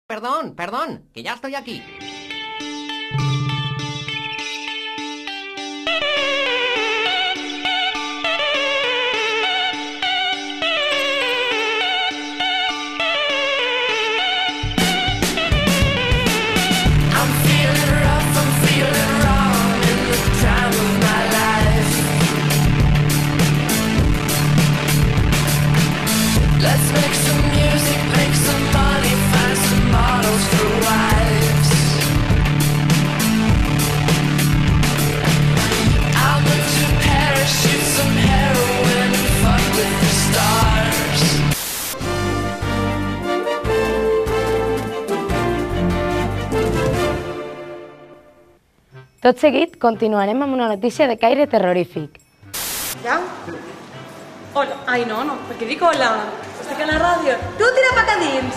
Perdón, perdón, que ya estoy aquí. Let's make some music, make some money, find some models for wives. I'll move to Paris, shoot some heroin, and fuck with the stars. Tot seguit, continuarem amb una notícia de caire terrorífic. ¿Ya? Hola. Ay, no, perquè dic hola. Estic a la ràdio. Tu tira pa acá dins.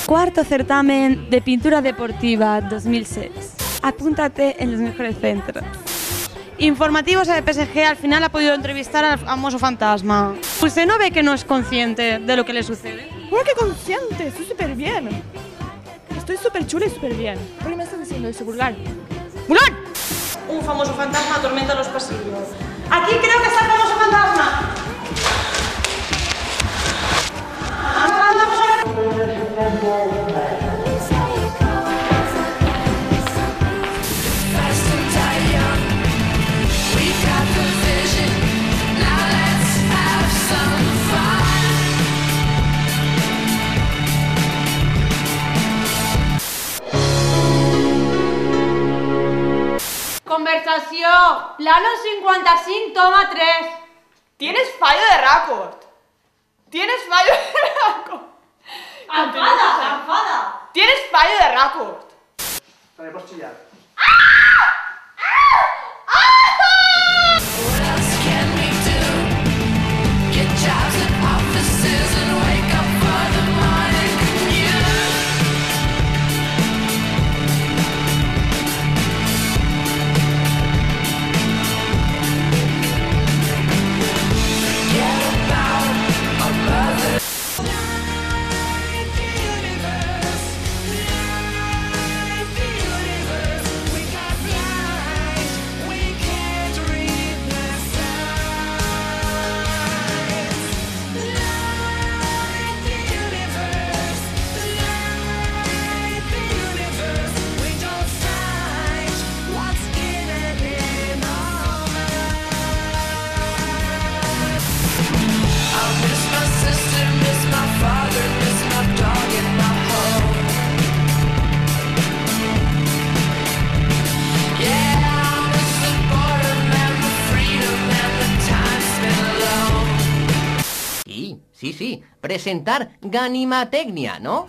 Cuarto certamen de pintura deportiva 2006. Apúntate en los mejores centros. Informativos de PSG al final ha podido entrevistar al famoso fantasma. ¿Usted no ve que no es consciente de lo que le sucede? ¡Uy, qué consciente! Estoy súper bien. Estoy súper chula y súper bien. ¿Por qué me estás diciendo eso, vulgar? ¡Vulgar! Un famoso fantasma atormenta los pasillos. Aquí creo que está el famoso fantasma. Fast and die young, we got the vision, now let's have some fun. Conversació, plano 55, toma 3. Tienes fallo de récord. Tienes fallo de récord. Enfada. Tienes fallo de récord. What else can we do? Get jobs at offices and wake up for the morning commute. Forget about our mother. Sí, presentar Ganimatecnia, ¿no?